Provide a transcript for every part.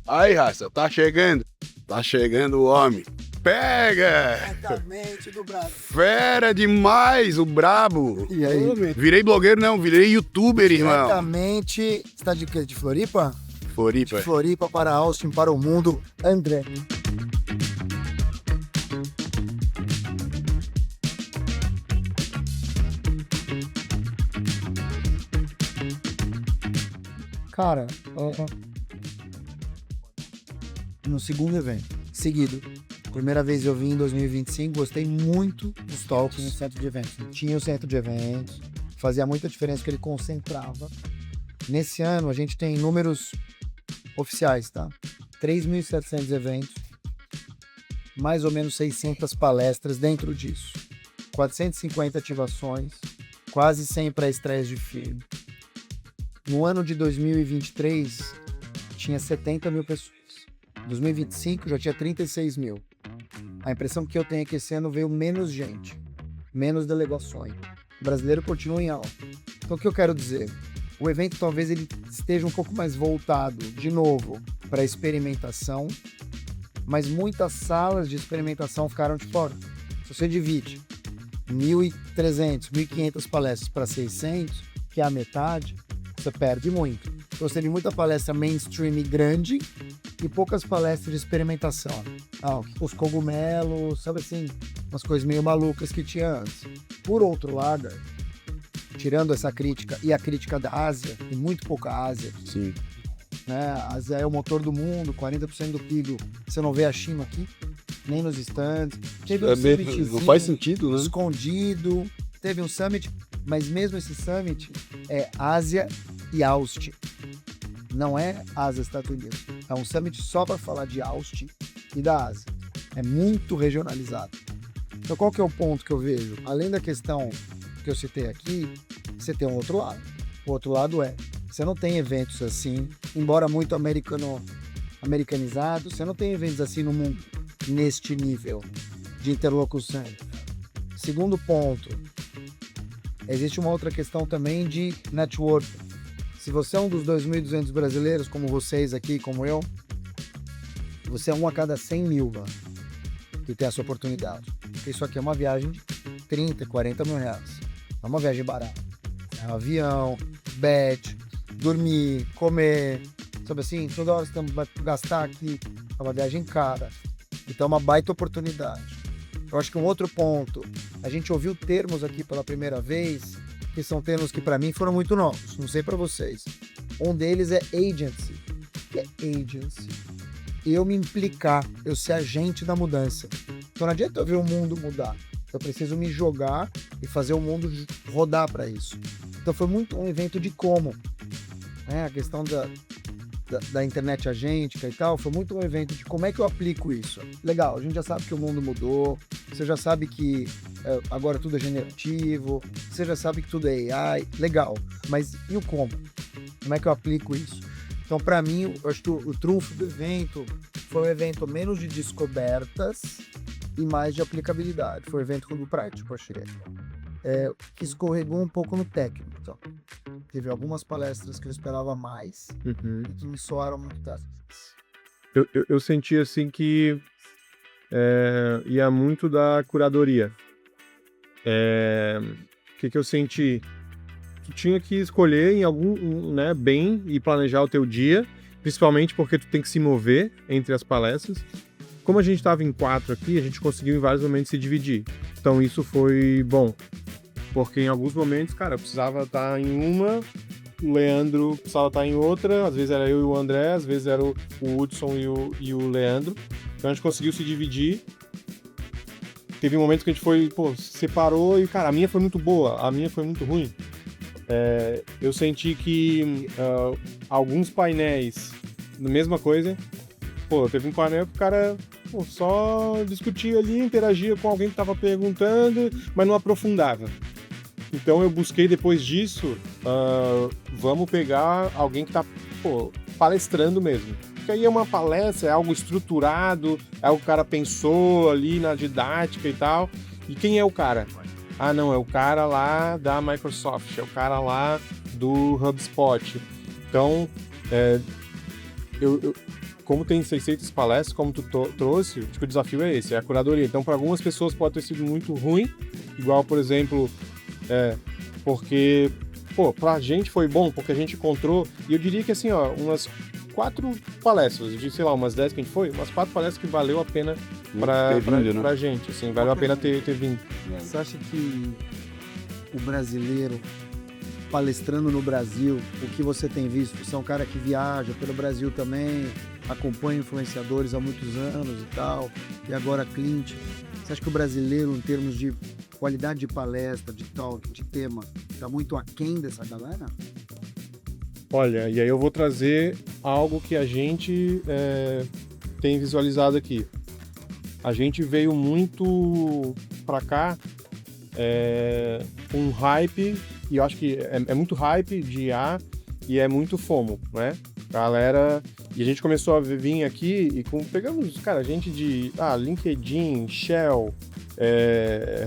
Aí, raça, tá chegando. Tá chegando o homem. Pega! Diretamente do Brasil. Fera demais, o brabo. E aí? Virei blogueiro, não, virei youtuber, irmão. Diretamente. Você tá de quê? De Floripa? Floripa. De Floripa para Austin, para o mundo. André. Cara, no segundo evento, seguido. Primeira vez eu vim em 2025, gostei muito dos talks. Tinha um centro de eventos. Tinha o centro de eventos, fazia muita diferença que ele concentrava. Nesse ano a gente tem números oficiais, tá? 3.700 eventos, mais ou menos 600 palestras dentro disso, 450 ativações, quase 100 pré-estreias de filme. No ano de 2023 tinha 70 mil pessoas. Em 2025 já tinha 36 mil. A impressão que eu tenho é que esse ano veio menos gente, menos delegações. O brasileiro continua em alta. Então o que eu quero dizer? O evento talvez ele esteja um pouco mais voltado, de novo, para experimentação, mas muitas salas de experimentação ficaram de fora. Se você divide 1.300, 1.500 palestras para 600, que é a metade, você perde muito. Então, você teve muita palestra mainstream e grande e poucas palestras de experimentação. Os cogumelos, sabe assim, umas coisas meio malucas que tinha antes. Por outro lado, tirando essa crítica e a crítica da Ásia, tem muito pouca Ásia. Sim. Né? A Ásia é o motor do mundo, 40% do PIB. Você não vê a China aqui, nem nos stands. Teve um Não faz sentido, né? Escondido. Teve um summit, mas mesmo esse summit é Ásia e Austin. Não é Ásia, Estados Unidos. É um summit só para falar de Austin e da Ásia. É muito regionalizado. Então qual que é o ponto que eu vejo? Além da questão que eu citei aqui, você tem um outro lado. O outro lado é, você não tem eventos assim, embora muito americanizado, você não tem eventos assim no mundo, neste nível de interlocução. Segundo ponto, existe uma outra questão também de networking. Se você é um dos 2.200 brasileiros, como vocês aqui, como eu, você é um a cada 100 mil, mano, que tem essa oportunidade. Porque isso aqui é uma viagem de 30, 40 mil reais. Não é uma viagem barata. É um avião, bed, dormir, comer, sabe assim, toda hora você tem que gastar aqui. É uma viagem cara. Então é uma baita oportunidade. Eu acho que um outro ponto, a gente ouviu termos aqui pela primeira vez, que são termos que para mim foram muito novos, não sei para vocês. Um deles é agency. O que é agency? Eu me implicar, eu ser agente da mudança. Então não adianta eu ver o mundo mudar. Eu preciso me jogar e fazer o mundo rodar para isso. Então foi muito um evento de como. Né? A questão da internet agêntica e tal, foi muito um evento de como é que eu aplico isso. Legal, a gente já sabe que o mundo mudou, você já sabe que agora tudo é generativo, você já sabe que tudo é AI, legal, mas e o como? Como é que eu aplico isso? Então, para mim, eu acho que o trunfo do evento foi um evento menos de descobertas e mais de aplicabilidade. Foi um evento prático, achei. Que escorregou um pouco no técnico. Então. Teve algumas palestras que eu esperava mais e que me soaram muito técnicas. Eu senti assim que ia muito da curadoria. O que eu senti? Tu tinha que escolher em algum, né, bem e planejar o teu dia, principalmente porque tu tem que se mover entre as palestras. Como a gente estava em 4 aqui, a gente conseguiu em vários momentos se dividir. Então isso foi bom. Porque em alguns momentos, cara, eu precisava estar em uma, o Leandro precisava estar em outra, às vezes era eu e o André, às vezes era o Hudson e o Leandro. Então a gente conseguiu se dividir. Teve momentos que a gente separou e, cara, a minha foi muito boa, a minha foi muito ruim. Eu senti que alguns painéis, a mesma coisa. Teve um painel que o cara só discutia ali, interagia com alguém que estava perguntando, mas não aprofundava. Então eu busquei depois disso, vamos pegar alguém que está palestrando mesmo. Porque aí é uma palestra, é algo estruturado, é algo que o cara pensou ali na didática e tal. E quem é o cara? Ah, não, é o cara lá da Microsoft, é o cara lá do HubSpot. Então, como tem 600 palestras, como tu trouxe, tipo, o desafio é esse, é a curadoria. Então, para algumas pessoas pode ter sido muito ruim, igual, por exemplo, porque, pra gente foi bom, porque a gente encontrou, e eu diria que assim, ó, umas 4 palestras, eu disse, sei lá, umas 10 que a gente foi, umas 4 palestras que valeu a pena pra gente, assim, valeu a pena ter vindo. Você acha que o brasileiro palestrando no Brasil, o que você tem visto? Você é um cara que viaja pelo Brasil também, acompanha influenciadores há muitos anos e tal, e agora Clint. Você acha que o brasileiro, em termos de qualidade de palestra, de talk, de tema, está muito aquém dessa galera? Olha, e aí eu vou trazer algo que a gente tem visualizado aqui. A gente veio muito pra cá com um hype, e eu acho que é muito hype de IA e é muito FOMO, né? Galera, e a gente começou a vir aqui e pegamos, cara, gente de LinkedIn, Shell,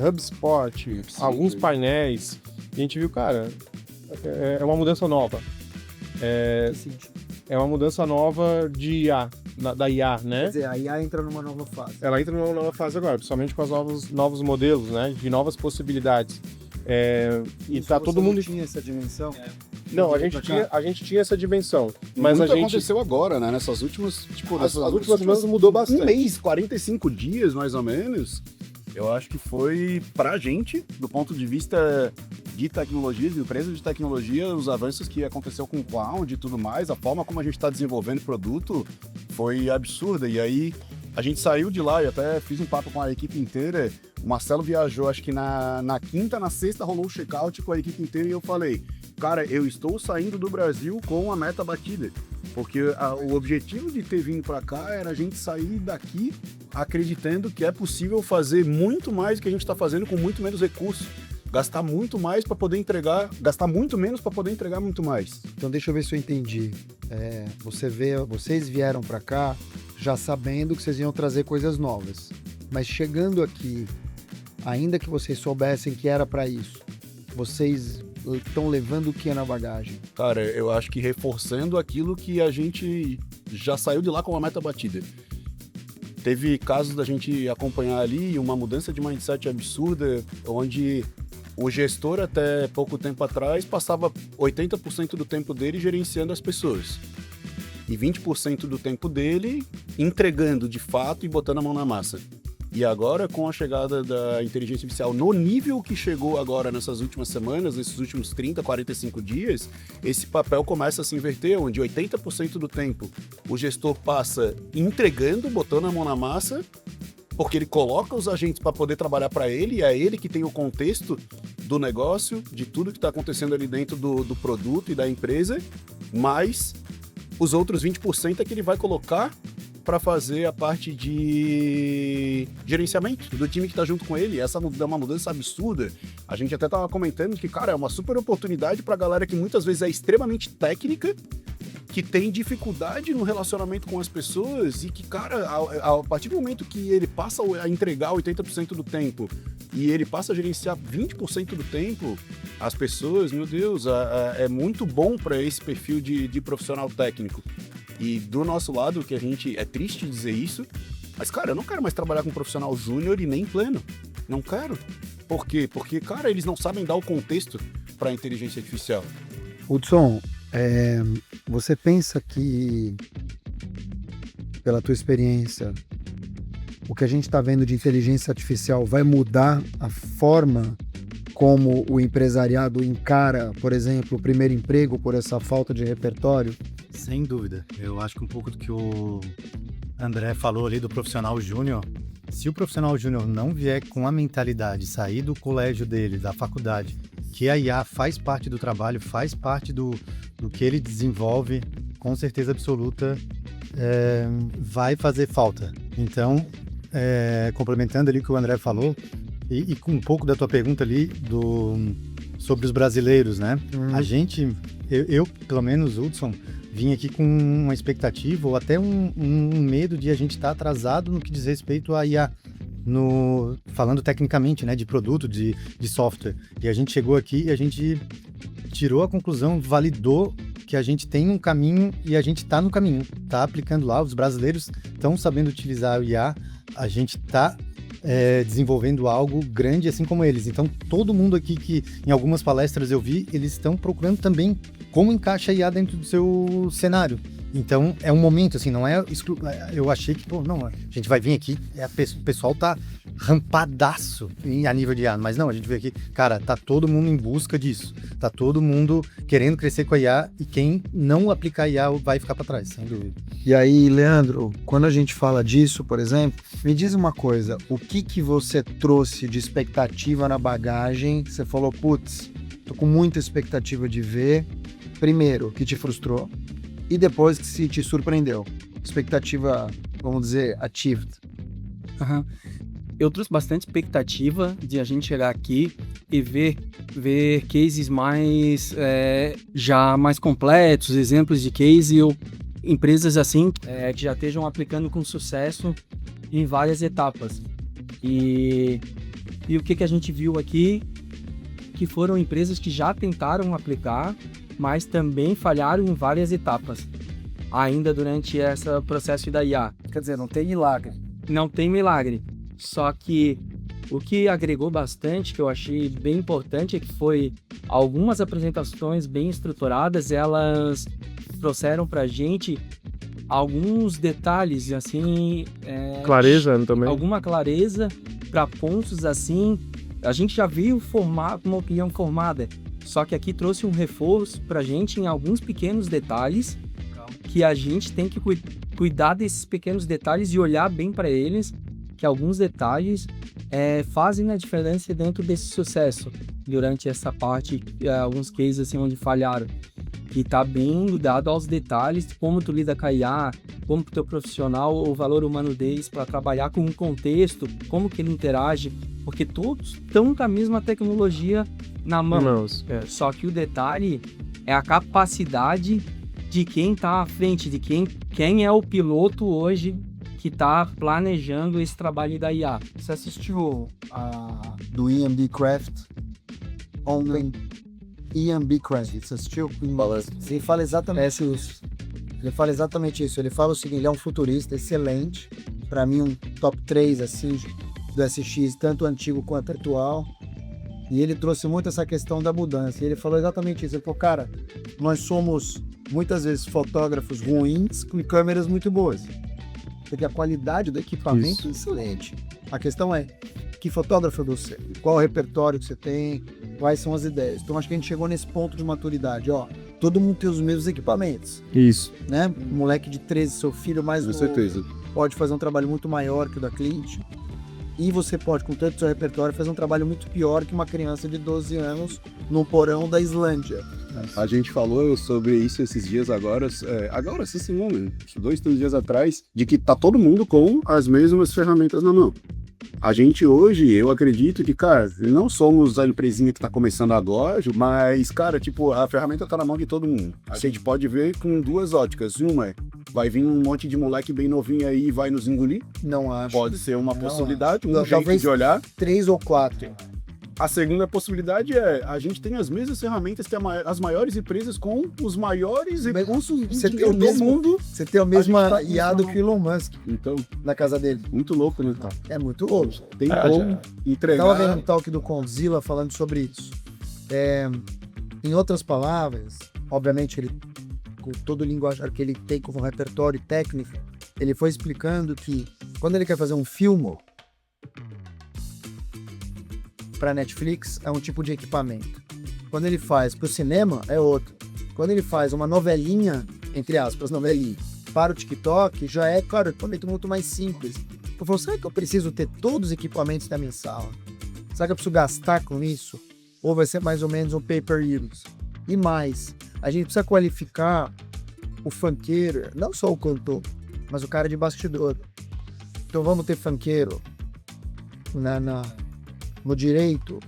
HubSpot, alguns painéis, e a gente viu, cara, é uma mudança nova. É uma mudança nova de IA, da IA, né? Quer dizer, a IA entra numa nova fase. Ela entra numa nova fase agora, principalmente com os novos modelos, né? De novas possibilidades. E tá todo mundo... tinha essa dimensão? Não, a gente tinha essa dimensão. Mas Muito a gente... aconteceu agora, né? Nessas últimas... Tipo, As últimas semanas mudou bastante. Um mês, 45 dias, mais ou menos. Eu acho que foi pra gente, do ponto de vista de tecnologia, de empresas de tecnologia, os avanços que aconteceu com o cloud e tudo mais, a forma como a gente está desenvolvendo produto foi absurda. E aí a gente saiu de lá, eu até fiz um papo com a equipe inteira. O Marcelo viajou, acho que na quinta, na sexta rolou o check-out com a equipe inteira e eu falei, cara, eu estou saindo do Brasil com a meta batida. Porque o objetivo de ter vindo para cá era a gente sair daqui acreditando que é possível fazer muito mais do que a gente está fazendo com muito menos recursos. Gastar muito mais para poder entregar, gastar muito menos para poder entregar muito mais. Então deixa eu ver se eu entendi. Vocês vieram para cá já sabendo que vocês iam trazer coisas novas. Mas chegando aqui, ainda que vocês soubessem que era para isso, vocês estão levando o que na bagagem? Cara, eu acho que reforçando aquilo que a gente já saiu de lá com a meta batida. Teve casos da gente acompanhar ali uma mudança de mindset absurda, onde o gestor até pouco tempo atrás passava 80% do tempo dele gerenciando as pessoas. E 20% do tempo dele entregando de fato e botando a mão na massa. E agora, com a chegada da inteligência artificial no nível que chegou agora nessas últimas semanas, nesses últimos 30, 45 dias, esse papel começa a se inverter, onde 80% do tempo o gestor passa entregando, botando a mão na massa, porque ele coloca os agentes para poder trabalhar para ele, e é ele que tem o contexto do negócio, de tudo que está acontecendo ali dentro do produto e da empresa, mas os outros 20% é que ele vai colocar para fazer a parte de gerenciamento do time que está junto com ele. Essa é uma mudança absurda. A gente até estava comentando que, cara, é uma super oportunidade para a galera que muitas vezes é extremamente técnica, que tem dificuldade no relacionamento com as pessoas e que, cara, a partir do momento que ele passa a entregar 80% do tempo e ele passa a gerenciar 20% do tempo, as pessoas, meu Deus, é muito bom para esse perfil de profissional técnico. E do nosso lado, que a gente, é triste dizer isso, mas, cara, eu não quero mais trabalhar com um profissional júnior e nem pleno. Não quero. Por quê? Porque, cara, eles não sabem dar o contexto para a inteligência artificial. Hudson, você pensa que, pela tua experiência, o que a gente está vendo de inteligência artificial vai mudar a forma como o empresariado encara, por exemplo, o primeiro emprego por essa falta de repertório? Sem dúvida. Eu acho que um pouco do que o André falou ali do profissional júnior, se o profissional júnior não vier com a mentalidade, sair do colégio dele, da faculdade, que a IA faz parte do trabalho, faz parte do que ele desenvolve, com certeza absoluta, vai fazer falta. Então, complementando ali o que o André falou, e com um pouco da tua pergunta ali sobre os brasileiros, né? A gente, eu pelo menos, Hudson, vim aqui com uma expectativa ou até um medo de a gente estar atrasado no que diz respeito a IA, falando tecnicamente, né, de produto, de software. E a gente chegou aqui e a gente tirou a conclusão, validou que a gente tem um caminho e a gente está no caminho, está aplicando lá, os brasileiros estão sabendo utilizar o IA, a gente está desenvolvendo algo grande assim como eles. Então, todo mundo aqui que em algumas palestras eu vi, eles estão procurando também como encaixa a IA dentro do seu cenário. Então, é um momento, assim, não é... Eu achei que, não, a gente vai vir aqui, o pessoal tá rampadaço a nível de IA, mas não, a gente vê aqui, cara, tá todo mundo em busca disso, tá todo mundo querendo crescer com a IA e quem não aplicar a IA vai ficar para trás, sem dúvida. E aí, Leandro, quando a gente fala disso, por exemplo, me diz uma coisa, o que você trouxe de expectativa na bagagem? Você falou, putz, tô com muita expectativa de ver. Primeiro, o que te frustrou? E depois que se te surpreendeu? Expectativa, vamos dizer, achieved. Uhum. Eu trouxe bastante expectativa de a gente chegar aqui e ver cases já mais completos, exemplos de case, empresas assim que já estejam aplicando com sucesso em várias etapas. E o que a gente viu aqui, que foram empresas que já tentaram aplicar, mas também falharam em várias etapas, ainda durante esse processo da IA. Quer dizer, não tem milagre. Não tem milagre. Só que o que agregou bastante, que eu achei bem importante, é que foi algumas apresentações bem estruturadas, elas trouxeram pra gente alguns detalhes, assim... clareza também. Alguma clareza para pontos, assim... A gente já viu uma opinião formada, só que aqui trouxe um reforço pra gente em alguns pequenos detalhes, que a gente tem que cuidar desses pequenos detalhes e olhar bem para eles, que alguns detalhes fazem a diferença dentro desse sucesso, durante essa parte, alguns cases assim onde falharam, que tá bem ligado aos detalhes, como tu lida com a IA, como o teu profissional, o valor humano deles para trabalhar com um contexto, como que ele interage, porque todos estão com a mesma tecnologia na mão. Só que o detalhe é a capacidade de quem está à frente, de quem é o piloto hoje que está planejando esse trabalho da IA. Você assistiu do Ian B. Craft ontem? Ian B. Craft, você assistiu? Ele fala exatamente isso. Ele fala exatamente isso. Ele fala o seguinte, ele é um futurista excelente, para mim um top 3 assim, do SX, tanto antigo quanto atual. E ele trouxe muito essa questão da mudança. E ele falou exatamente isso. Ele falou, cara, nós somos muitas vezes fotógrafos ruins com câmeras muito boas. Porque a qualidade do equipamento é excelente. A questão é, que fotógrafo é você? Qual o repertório que você tem? Quais são as ideias? Então acho que a gente chegou nesse ponto de maturidade. Todo mundo tem os mesmos equipamentos. Isso. Né? Um moleque de 13, seu filho mais novo, certeza. pode fazer um trabalho muito maior que o da Clint. E você pode, com tanto seu repertório, fazer um trabalho muito pior que uma criança de 12 anos no porão da Islândia. A gente falou sobre isso esses dias agora essa semana, 2, 3 dias atrás, de que tá todo mundo com as mesmas ferramentas na mão. A gente hoje, eu acredito que, cara, não somos a empresinha que tá começando agora, mas, cara, tipo, a ferramenta tá na mão de todo mundo. A gente pode ver com duas óticas. Uma vai vir um monte de moleque bem novinho aí e vai nos engolir. Não acho. Pode ser uma possibilidade, não, jeito talvez de olhar. 3 ou 4. A segunda possibilidade é a gente tem as mesmas ferramentas que as maiores empresas com os maiores recursos do mundo. Você tem a mesma IA do que o Elon Musk então, na casa dele. muito louco, né? É muito louco. Tem como entregar. Estava vendo um talk do Condzilla falando sobre isso. Em outras palavras, obviamente ele, com todo o linguajar que ele tem como repertório técnico, ele foi explicando que quando ele quer fazer um filme para Netflix é um tipo de equipamento. Quando ele faz para o cinema é outro. Quando ele faz uma novelinha, entre aspas, novelinha, para o TikTok, já é, claro, equipamento muito mais simples. Eu falo, será que eu preciso ter todos os equipamentos da minha sala? Será que eu preciso gastar com isso? Ou vai ser mais ou menos um pay-per-use? E mais, a gente precisa qualificar o funkeiro, não só o cantor, mas o cara de bastidor. Então vamos ter funkeiro no direito,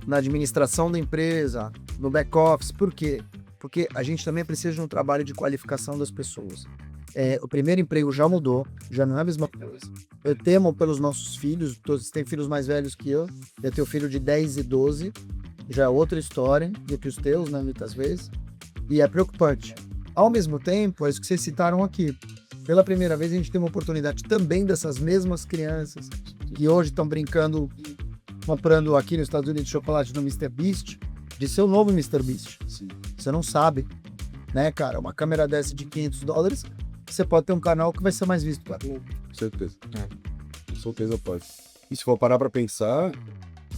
na administração da empresa, no back-office. Por quê? Porque a gente também precisa de um trabalho de qualificação das pessoas. O primeiro emprego já mudou, já não é a mesma coisa. Eu temo pelos nossos filhos, todos têm filhos mais velhos que eu tenho filho de 10 e 12, já é outra história do que os teus, né, muitas vezes. E é preocupante. Ao mesmo tempo, é isso que vocês citaram aqui. Pela primeira vez, a gente tem uma oportunidade também dessas mesmas crianças que hoje estão brincando, comprando aqui nos Estados Unidos chocolate no Mr. Beast, de ser o novo Mr. Beast. Sim. Você não sabe, né, cara? Uma câmera dessa de $500, você pode ter um canal que vai ser mais visto, cara. Com certeza. Com certeza pode. E se for parar pra pensar,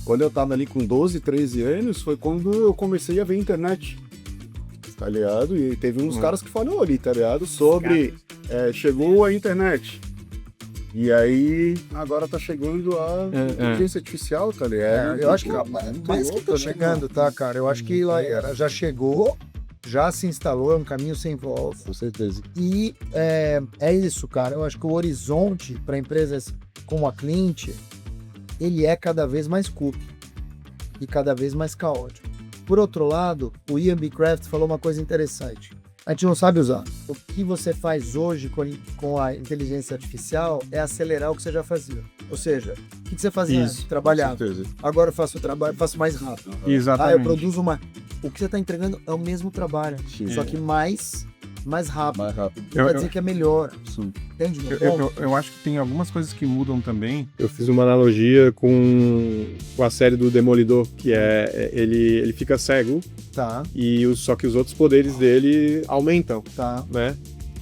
quando eu tava ali com 12, 13 anos, foi quando eu comecei a ver internet. Tá ligado? E teve uns caras que falaram ali, tá ligado? Sobre chegou a internet. E aí, agora tá chegando a inteligência artificial, tá ligado? Eu acho que mais que tá chegando, tá, cara? Eu acho que ela já chegou, já se instalou, é um caminho sem volta. Com certeza. E é isso, cara. Eu acho que o horizonte para empresas como a Clint, ele é cada vez mais curto e cada vez mais caótico. Por outro lado, o Ian B. Craft falou uma coisa interessante. A gente não sabe usar. O que você faz hoje com a inteligência artificial é acelerar o que você já fazia. Ou seja, o que você fazia antes? Trabalhava. Com certeza. Agora eu faço o trabalho, faço mais rápido. Exatamente. Eu produzo o que você está entregando é o mesmo trabalho, Sim. só que mais rápido. Mais rápido. Não quer dizer que é melhor. Sim. Entende? Meu ponto? Eu acho que tem algumas coisas que mudam também. Eu fiz uma analogia com a série do Demolidor, que ele fica cego, Tá, só que os outros poderes dele aumentam, tá. né?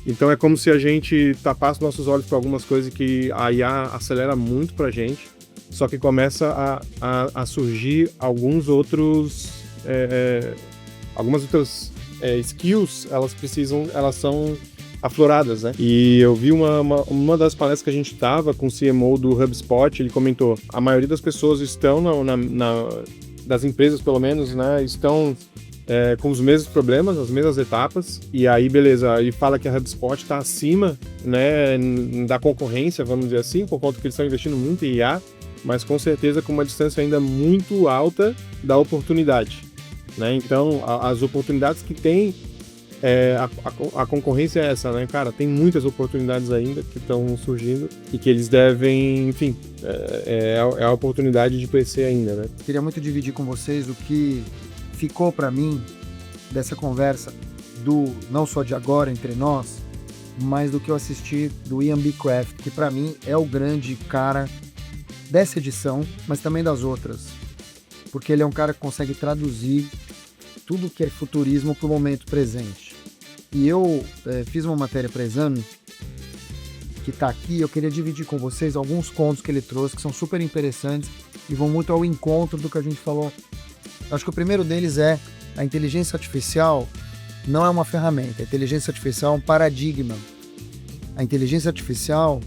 Então é como se a gente tapasse nossos olhos para algumas coisas que a IA acelera muito pra gente, só que começa a surgir alguns outros algumas outras skills, elas são afloradas, né? E eu vi uma das palestras que a gente tava com o CMO do HubSpot, ele comentou, a maioria das pessoas estão das empresas, pelo menos, né, estão com os mesmos problemas, as mesmas etapas, e aí, beleza, ele fala que a HubSpot está acima, né, da concorrência, vamos dizer assim, por conta que eles estão investindo muito em IA, mas com certeza com uma distância ainda muito alta da oportunidade, né? Então, as oportunidades que tem, a concorrência é essa, né, cara? Tem muitas oportunidades ainda que estão surgindo e que eles devem, enfim, é a oportunidade de crescer ainda, né? Queria muito dividir com vocês o que ficou para mim dessa conversa, não só de agora entre nós, mas do que eu assisti do Ian B. Craft, que para mim é o grande cara dessa edição, mas também das outras. Porque ele é um cara que consegue traduzir tudo que é futurismo para o momento presente. E eu fiz uma matéria para Exame, que está aqui, eu queria dividir com vocês alguns contos que ele trouxe, que são super interessantes e vão muito ao encontro do que a gente falou. Acho que o primeiro deles é a inteligência artificial não é uma ferramenta, a inteligência artificial é um paradigma. A inteligência artificial,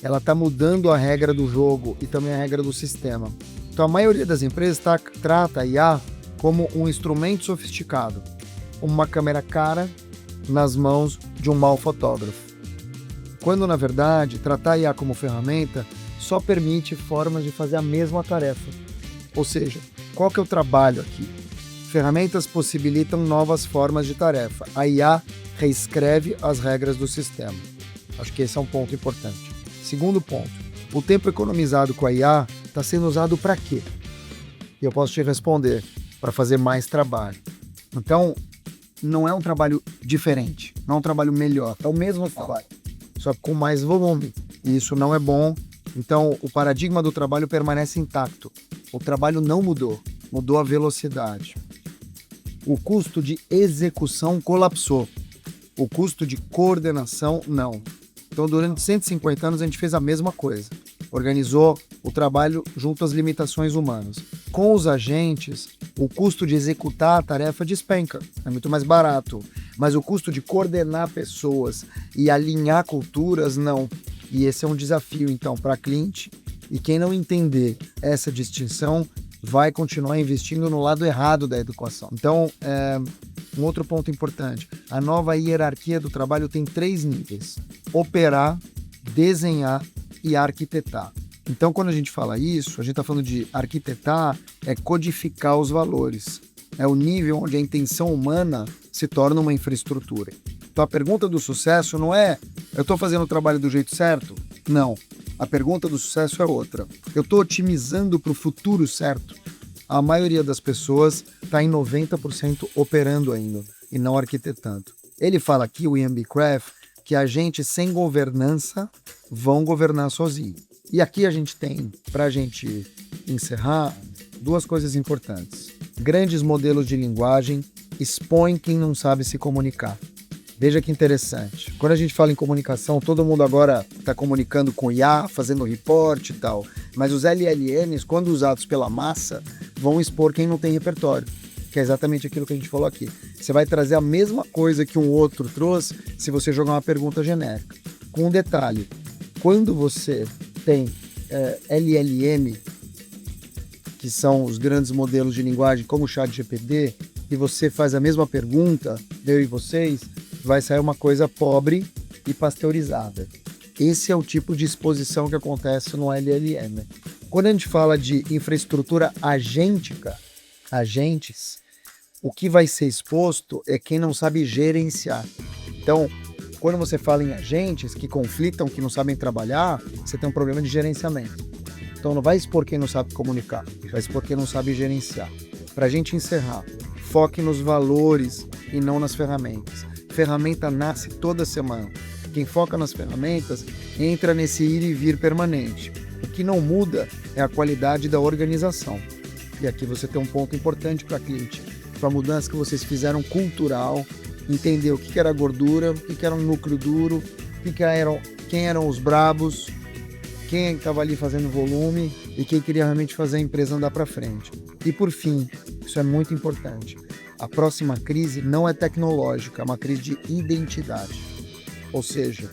ela está mudando a regra do jogo e também a regra do sistema. Então a maioria das empresas trata a IA como um instrumento sofisticado, uma câmera cara nas mãos de um mau fotógrafo. Quando, na verdade, tratar a IA como ferramenta só permite formas de fazer a mesma tarefa. Ou seja, qual que é o trabalho aqui? Ferramentas possibilitam novas formas de tarefa. A IA reescreve as regras do sistema. Acho que esse é um ponto importante. Segundo ponto, o tempo economizado com a IA está sendo usado para quê? E eu posso te responder, para fazer mais trabalho. Então, não é um trabalho diferente, não é um trabalho melhor, é o mesmo trabalho, só que com mais volume. E isso não é bom. Então, o paradigma do trabalho permanece intacto. O trabalho não mudou, mudou a velocidade. O custo de execução colapsou. O custo de coordenação, não. Então, durante 150 anos, a gente fez a mesma coisa. Organizou o trabalho junto às limitações humanas. Com os agentes, o custo de executar a tarefa despenca. É muito mais barato. Mas o custo de coordenar pessoas e alinhar culturas, não. E esse é um desafio, então, para a Clint. E quem não entender essa distinção vai continuar investindo no lado errado da educação. Então, um outro ponto importante. A nova hierarquia do trabalho tem 3 níveis: operar, desenhar e arquitetar. Então, quando a gente fala isso, a gente está falando de arquitetar, é codificar os valores. É o nível onde a intenção humana se torna uma infraestrutura. Então, a pergunta do sucesso não é: eu estou fazendo o trabalho do jeito certo? Não. A pergunta do sucesso é outra. Eu estou otimizando para o futuro certo? A maioria das pessoas está em 90% operando ainda. e não arquitetando. Ele fala aqui, o Ian B. Craft, que agentes sem governança vão governar sozinho. E aqui a gente tem, para a gente encerrar, duas coisas importantes. Grandes modelos de linguagem expõem quem não sabe se comunicar. Veja que interessante. Quando a gente fala em comunicação, todo mundo agora está comunicando com IA, fazendo report e tal. Mas os LLMs, quando usados pela massa, vão expor quem não tem repertório. Que é exatamente aquilo que a gente falou aqui. Você vai trazer a mesma coisa que um outro trouxe se você jogar uma pergunta genérica. Com um detalhe, quando você tem LLM, que são os grandes modelos de linguagem como o ChatGPT, e você faz a mesma pergunta, eu e vocês, vai sair uma coisa pobre e pasteurizada. Esse é o tipo de exposição que acontece no LLM. Quando a gente fala de infraestrutura agêntica, agentes, o que vai ser exposto é quem não sabe gerenciar. Então, quando você fala em agentes que conflitam, que não sabem trabalhar, você tem um problema de gerenciamento. Então não vai expor quem não sabe comunicar, vai expor quem não sabe gerenciar. Para a gente encerrar, foque nos valores e não nas ferramentas. Ferramenta nasce toda semana. Quem foca nas ferramentas entra nesse ir e vir permanente. O que não muda é a qualidade da organização. E aqui você tem um ponto importante para a cliente. Para a mudança que vocês fizeram cultural, entender o que era gordura, o que era um núcleo duro, quem eram os brabos, quem estava ali fazendo volume e quem queria realmente fazer a empresa andar para frente. E por fim, isso é muito importante, a próxima crise não é tecnológica, é uma crise de identidade. Ou seja,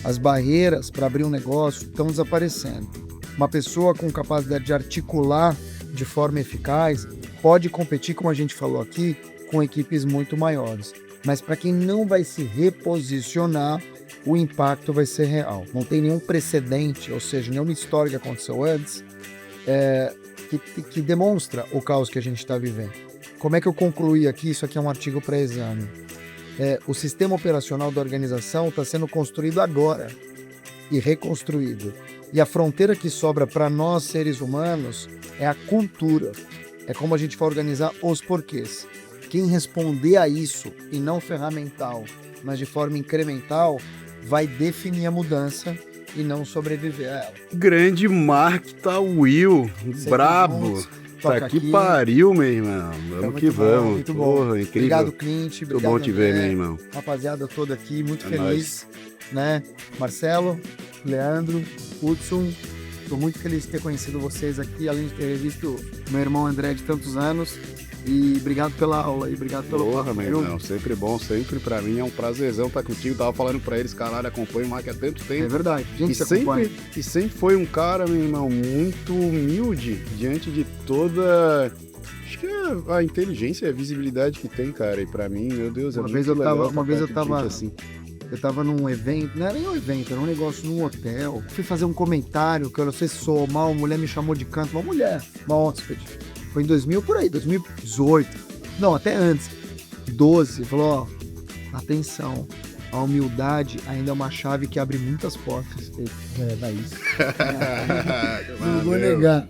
as barreiras para abrir um negócio estão desaparecendo. Uma pessoa com capacidade de articular de forma eficaz pode competir, como a gente falou aqui, com equipes muito maiores. Mas para quem não vai se reposicionar, o impacto vai ser real. Não tem nenhum precedente, ou seja, nenhuma história que aconteceu antes que demonstra o caos que a gente está vivendo. Como é que eu concluí aqui? Isso aqui é um artigo para exame. O sistema operacional da organização está sendo construído agora e reconstruído. E a fronteira que sobra para nós, seres humanos, é a cultura. É como a gente vai organizar os porquês. Quem responder a isso, e não ferramental, mas de forma incremental, vai definir a mudança e não sobreviver a ela. Grande Mark Will, brabo. Tá que pariu, meu irmão. Vamos que vamos. Muito bom. Porra, incrível. Obrigado, Clint. Muito bom te ver, meu irmão. Rapaziada toda aqui, muito É feliz. Né? Marcelo, Leandro, Hudson. Estou muito feliz de ter conhecido vocês aqui, além de ter visto meu irmão André de tantos anos. E obrigado pela aula e obrigado pelo Porra, meu irmão, sempre bom, sempre pra mim é um prazerzão estar contigo. Tava falando pra eles, caralho, acompanho o Mark há tanto tempo. É verdade, gente, e sempre foi um cara, meu irmão, muito humilde diante de toda, acho que a inteligência e a visibilidade que tem, cara. E pra mim, meu Deus, uma é vez muito legal. Eu tava num evento, não era nem um evento, era um negócio num hotel. Fui fazer um comentário, que eu não sei se sou mal, uma mulher me chamou de canto, uma mulher, uma hóspede. Foi em 2000, por aí, 2018. Não, até antes. 12. Falou, ó, atenção. A humildade ainda é uma chave que abre muitas portas. Não vou negar.